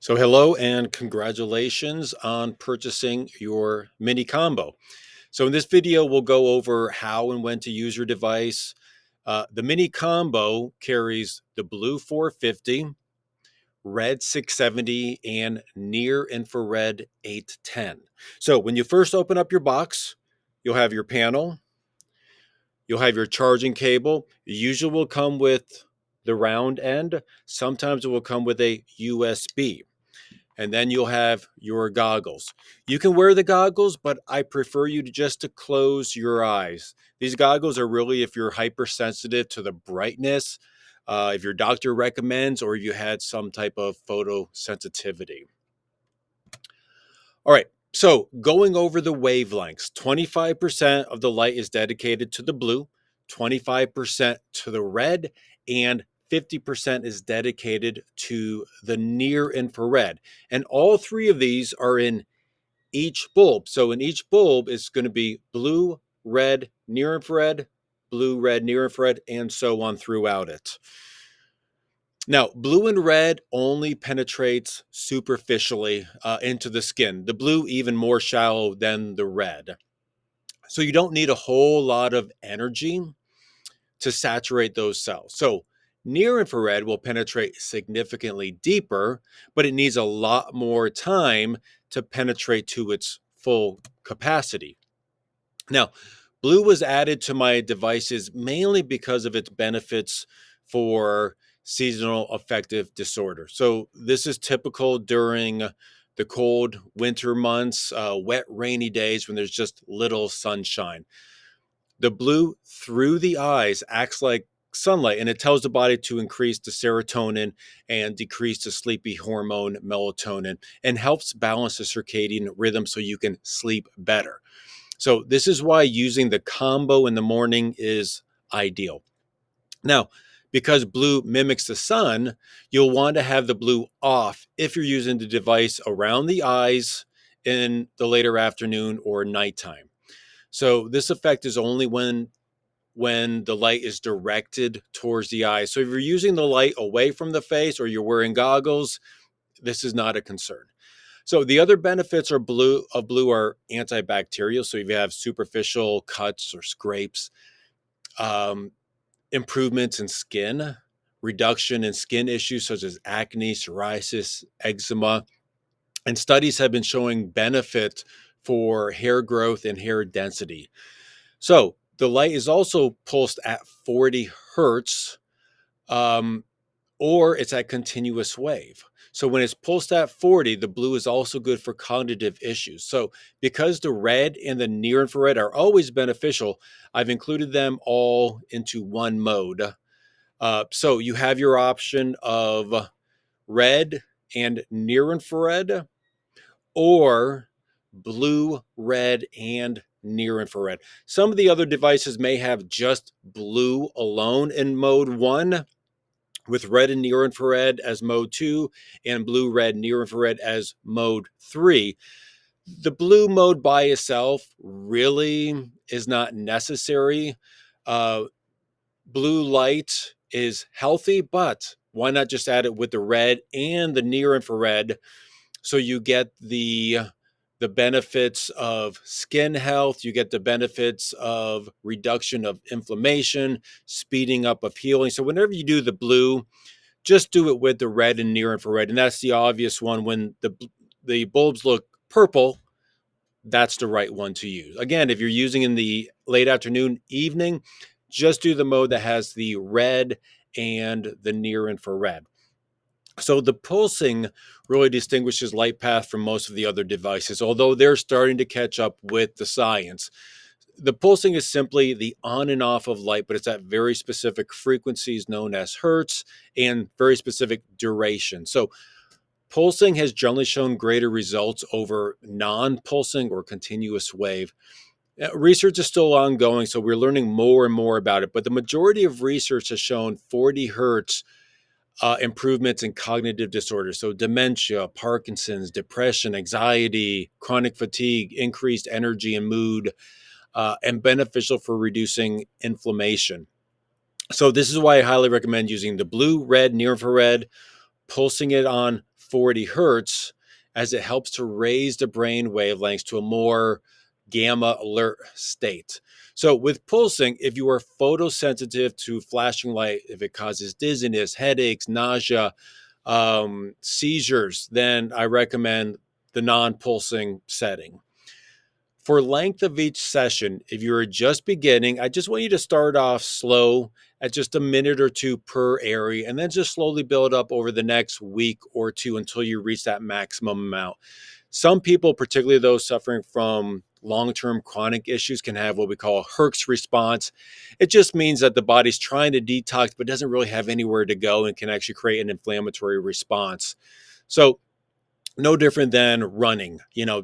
So, hello and congratulations on purchasing your mini combo. So, in this video, we'll go over how and when to use your device. The mini combo carries the blue 450, red 670, and near infrared 810. So, when you first open up your box, you'll have your panel, you'll have your charging cable. It usually will come with the round end, sometimes it will come with a USB. And then you'll have your goggles. You can wear the goggles, but I prefer you to close your eyes. These goggles are really if you're hypersensitive to the brightness, if your doctor recommends, or you had some type of photosensitivity. All right, so going over the wavelengths, 25% of the light is dedicated to the blue, 25% to the red, and 50% is dedicated to the near infrared. And all three of these are in each bulb. So in each bulb is going to be blue, red, near infrared, blue, red, near infrared, and so on throughout it. Now, blue and red only penetrates superficially into the skin. The blue even more shallow than the red. So you don't need a whole lot of energy to saturate those cells. So near infrared will penetrate significantly deeper, but it needs a lot more time to penetrate to its full capacity. Now, blue was added to my devices mainly because of its benefits for seasonal affective disorder. So, this is typical during the cold winter months, wet, rainy days when there's just little sunshine. The blue through the eyes acts like sunlight and it tells the body to increase the serotonin and decrease the sleepy hormone melatonin and helps balance the circadian rhythm so you can sleep better. So this is why using the combo in the morning is ideal. Now, because blue mimics the sun, you'll want to have the blue off if you're using the device around the eyes in the later afternoon or nighttime. So this effect is only when the light is directed towards the eyes. So if you're using the light away from the face or you're wearing goggles, this is not a concern. So the other benefits are blue are antibacterial. So if you have superficial cuts or scrapes, um, improvements in skin, reduction in skin issues such as acne, psoriasis, eczema, and studies have been showing benefit for hair growth and hair density. So the light is also pulsed at 40 hertz, um, or it's at continuous wave. So when it's pulsed at 40, the blue is also good for cognitive issues. So because the red and the near infrared are always beneficial, I've included them all into one mode. So you have your option of red and near infrared or blue, red, and near infrared. Some of the other devices may have just blue alone in mode one, with red and near infrared as mode two, and blue, red, near infrared as mode three. The blue mode by itself really is not necessary. Uh, Blue light is healthy, but why not just add it with the red and the near infrared so you get the benefits of skin health, you get the benefits of reduction of inflammation, speeding up of healing. So whenever you do the blue, just do it with the red and near infrared, and that's the obvious one. When the bulbs look purple, that's the right one to use. Again, if you're using in the late afternoon, evening, just do the mode that has the red and the near infrared. So the pulsing really distinguishes LightPath from most of the other devices, although they're starting to catch up with the science. The pulsing is simply the on and off of light, but it's at very specific frequencies known as hertz and very specific duration. So pulsing has generally shown greater results over non-pulsing or continuous wave. Research is still ongoing, so we're learning more and more about it, but the majority of research has shown 40 hertz improvements in cognitive disorders. So, dementia, Parkinson's, depression, anxiety, chronic fatigue, increased energy and mood, and beneficial for reducing inflammation. So, this is why I highly recommend using the blue, red, near infrared, pulsing it on 40 hertz, as it helps to raise the brain wavelengths to a more gamma alert state. So with pulsing, if you are photosensitive to flashing light, if it causes dizziness, headaches, nausea, seizures, then I recommend the non-pulsing setting. For length of each session, if you're just beginning, I just want you to start off slow at just a minute or two per area, and then just slowly build up over the next week or two until you reach that maximum amount. Some people, particularly those suffering from long-term chronic issues, can have what we call a Herx response. It just means that the body's trying to detox but doesn't really have anywhere to go and can actually create an inflammatory response. So no different than running.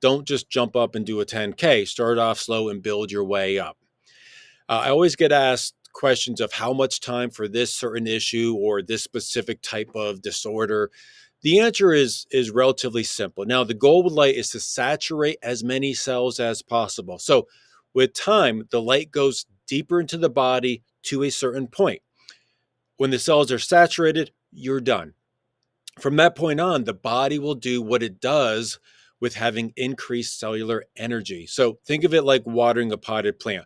Don't just jump up and do a 10K. Start off slow and build your way up. I always get asked questions of how much time for this certain issue or this specific type of disorder. The answer is relatively simple. Now, the goal with light is to saturate as many cells as possible. So with time, the light goes deeper into the body to a certain point. When the cells are saturated, you're done. From that point on, the body will do what it does with having increased cellular energy. So think of it like watering a potted plant.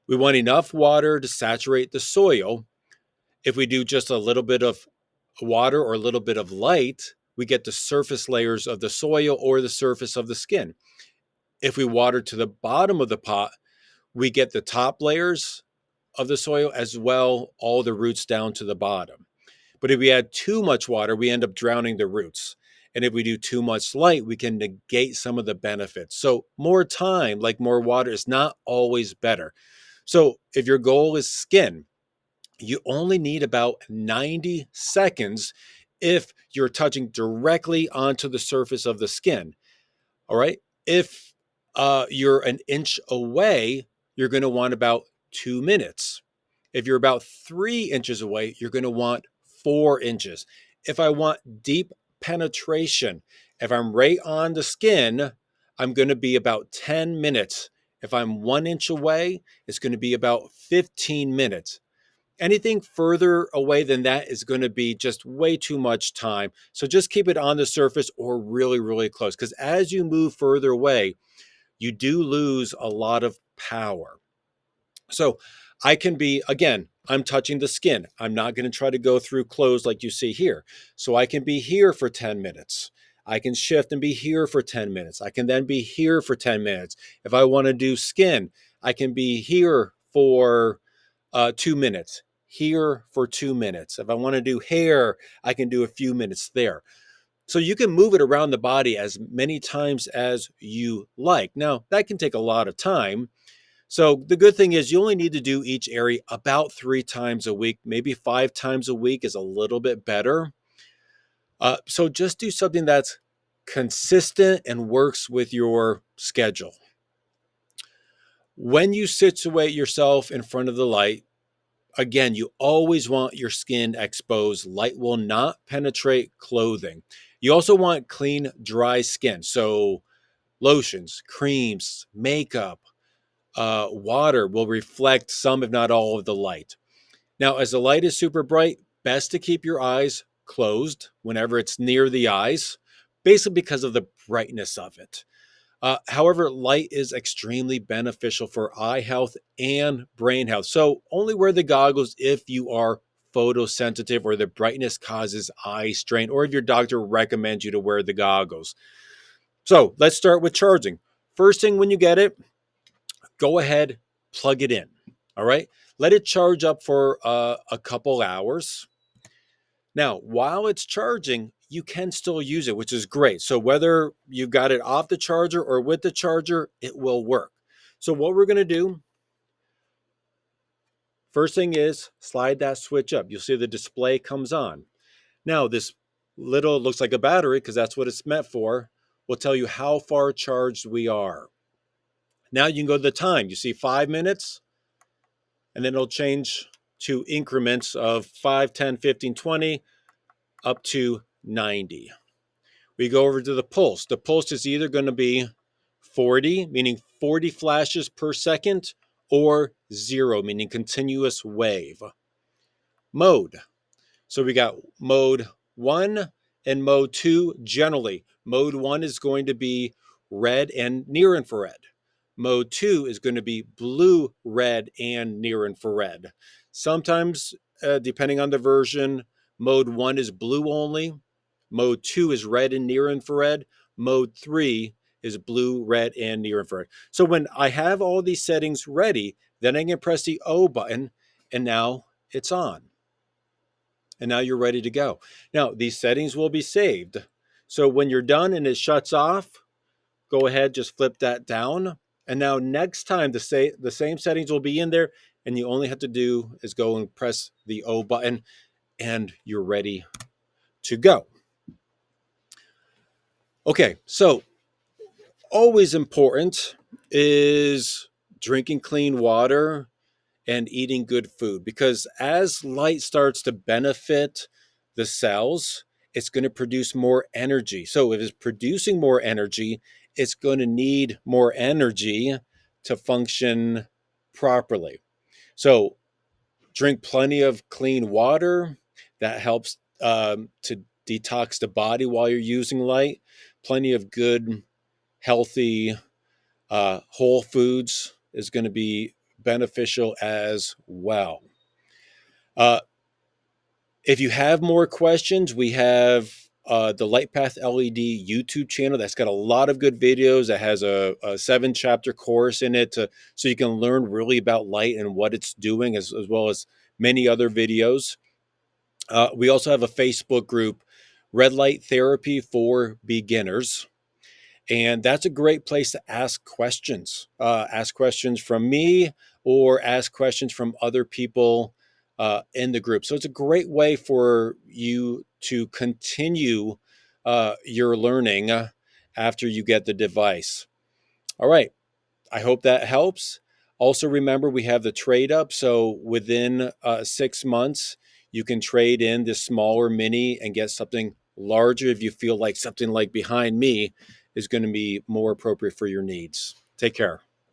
We want enough water to saturate the soil. If we do just a little bit of water or a little bit of light, we get the surface layers of the soil or the surface of the skin. If we water to the bottom of the pot, we get the top layers of the soil as well, all the roots down to the bottom. But if we add too much water, we end up drowning the roots. And if we do too much light, we can negate some of the benefits. So more time, like more water, is not always better. So if your goal is skin, you only need about 90 seconds if you're touching directly onto the surface of the skin. All right. If you're an inch away, you're going to want about 2 minutes. If you're about 3 inches away, you're going to want 4 inches. If I want deep penetration, if I'm right on the skin, I'm going to be about 10 minutes. If I'm 1 inch away, it's going to be about 15 minutes. Anything further away than that is going to be just way too much time. So just keep it on the surface or really, really close. Because as you move further away, you do lose a lot of power. So I can be, again, I'm touching the skin. I'm not going to try to go through clothes like you see here. So I can be here for 10 minutes. I can shift and be here for 10 minutes. I can then be here for 10 minutes. If I want to do skin, I can be here for 2 minutes, here for 2 minutes. If I want to do hair, I can do a few minutes there. So you can move it around the body as many times as you like. Now, that can take a lot of time. So the good thing is you only need to do each area about 3 times a week. Maybe 5 times a week is a little bit better. So just do something that's consistent and works with your schedule. When you situate yourself in front of the light, again, you always want your skin exposed. Light will not penetrate clothing. You also want clean, dry skin. So lotions, creams, makeup, water will reflect some, if not all, of the light. Now, as the light is super bright, best to keep your eyes closed whenever it's near the eyes, basically because of the brightness of it. However, light is extremely beneficial for eye health and brain health. So only wear the goggles if you are photosensitive or the brightness causes eye strain, or if your doctor recommends you to wear the goggles. So let's start with charging. First thing when you get it, go ahead, plug it in. All right. Let it charge up for a couple hours. Now, while it's charging, you can still use it, which is great. So whether you've got it off the charger or with the charger, it will work. So what we're going to do, first thing is slide that switch up. You'll see the display comes on. Now, this little looks like a battery because that's what it's meant for. Will tell you how far charged we are. Now you can go to the time. You see 5 minutes, and then it'll change to increments of 5, 10, 15, 20, up to 90. We go over to the pulse. The pulse is either going to be 40, meaning 40 flashes per second, or 0, meaning continuous wave. Mode. So we got mode 1 And mode 2, generally, mode 1 is going to be red and near infrared. Mode 2 is going to be blue, red, and near infrared. Sometimes, depending on the version, mode 1 is blue only. Mode 2 is red and near infrared. Mode 3 is blue, red, and near infrared. So when I have all these settings ready, then I can press the O button, and now it's on. And now you're ready to go. Now, these settings will be saved. So when you're done and it shuts off, go ahead, just flip that down. And now next time the same settings will be in there, and you only have to do is go and press the O button, and you're ready to go. Okay, so always important is drinking clean water and eating good food, because as light starts to benefit the cells, it's going to produce more energy. So if it's producing more energy, it's going to need more energy to function properly. So drink plenty of clean water. That helps to detox the body while you're using light. Plenty of good, healthy, whole foods is going to be beneficial as well. Uh, if you have more questions, we have the LightPath LED YouTube channel that's got a lot of good videos. That has a 7-chapter course in it, so you can learn really about light and what it's doing, as well as many other videos. We also have a Facebook group, Red Light Therapy for Beginners. And that's a great place to ask questions. Ask questions from me or ask questions from other people in the group. So it's a great way for you to continue your learning after you get the device. All right. I hope that helps. Also, remember, we have the trade up. So within 6 months, you can trade in this smaller mini and get something larger if you feel like something like behind me is going to be more appropriate for your needs. Take care.